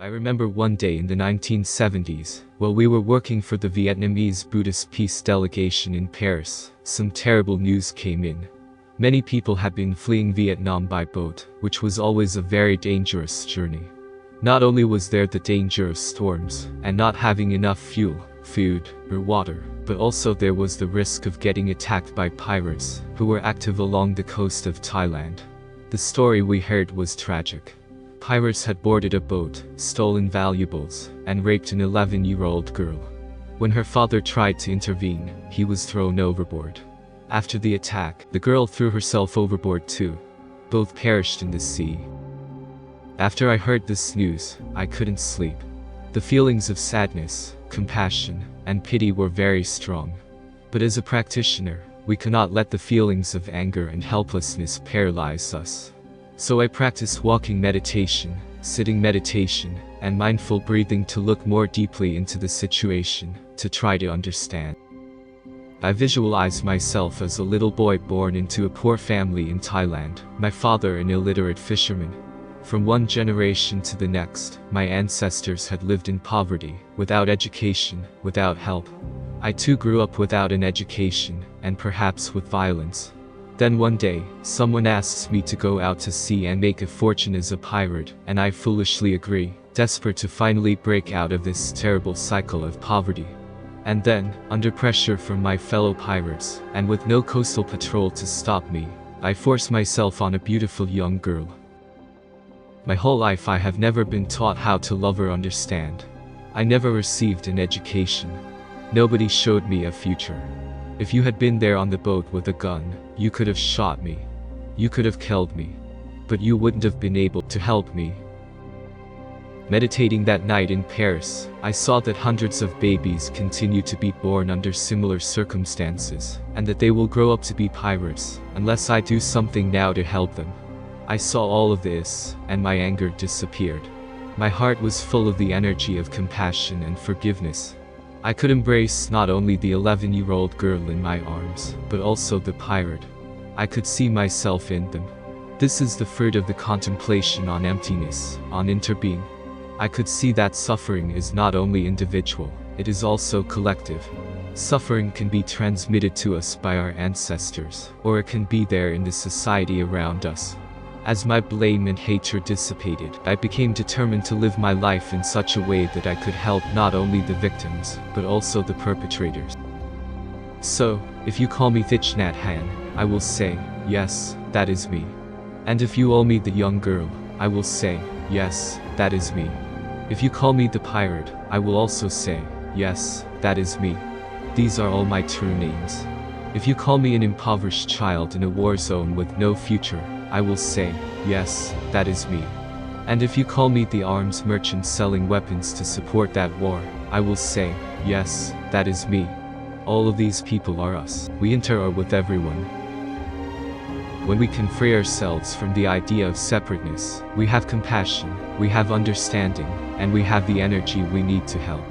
I remember one day in the 1970s, while we were working for the Vietnamese Buddhist peace delegation in Paris, some terrible news came in. Many people had been fleeing Vietnam by boat, which was always a very dangerous journey. Not only was there the danger of storms, and not having enough fuel, food, or water, but also there was the risk of getting attacked by pirates, who were active along the coast of Thailand. The story we heard was tragic. Pirates had boarded a boat, stolen valuables, and raped an 11-year-old girl. When her father tried to intervene, he was thrown overboard. After the attack, the girl threw herself overboard too. Both perished in the sea. After I heard this news, I couldn't sleep. The feelings of sadness, compassion, and pity were very strong. But as a practitioner, we cannot let the feelings of anger and helplessness paralyze us. So I practice walking meditation, sitting meditation, and mindful breathing to look more deeply into the situation, to try to understand. I visualize myself as a little boy born into a poor family in Thailand, my father an illiterate fisherman. From one generation to the next, my ancestors had lived in poverty, without education, without help. I too grew up without an education, and perhaps with violence. Then one day, someone asks me to go out to sea and make a fortune as a pirate, and I foolishly agree, desperate to finally break out of this terrible cycle of poverty. And then, under pressure from my fellow pirates, and with no coastal patrol to stop me, I force myself on a beautiful young girl. My whole life I have never been taught how to love or understand. I never received an education. Nobody showed me a future. If you had been there on the boat with a gun, you could have shot me. You could have killed me. But you wouldn't have been able to help me. Meditating that night in Paris, I saw that hundreds of babies continue to be born under similar circumstances, and that they will grow up to be pirates, unless I do something now to help them. I saw all of this, and my anger disappeared. My heart was full of the energy of compassion and forgiveness. I could embrace not only the 11-year-old girl in my arms, but also the pirate. I could see myself in them. This is the fruit of the contemplation on emptiness, on interbeing. I could see that suffering is not only individual, it is also collective. Suffering can be transmitted to us by our ancestors, or it can be there in the society around us. As my blame and hatred dissipated, I became determined to live my life in such a way that I could help not only the victims, but also the perpetrators. So, if you call me Thich Nhat Hanh, I will say, yes, that is me. And if you call me the young girl, I will say, yes, that is me. If you call me the pirate, I will also say, yes, that is me. These are all my true names. If you call me an impoverished child in a war zone with no future, I will say, yes, that is me. And if you call me the arms merchant selling weapons to support that war, I will say, yes, that is me. All of these people are us. We interact with everyone. When we can free ourselves from the idea of separateness, we have compassion, we have understanding, and we have the energy we need to help.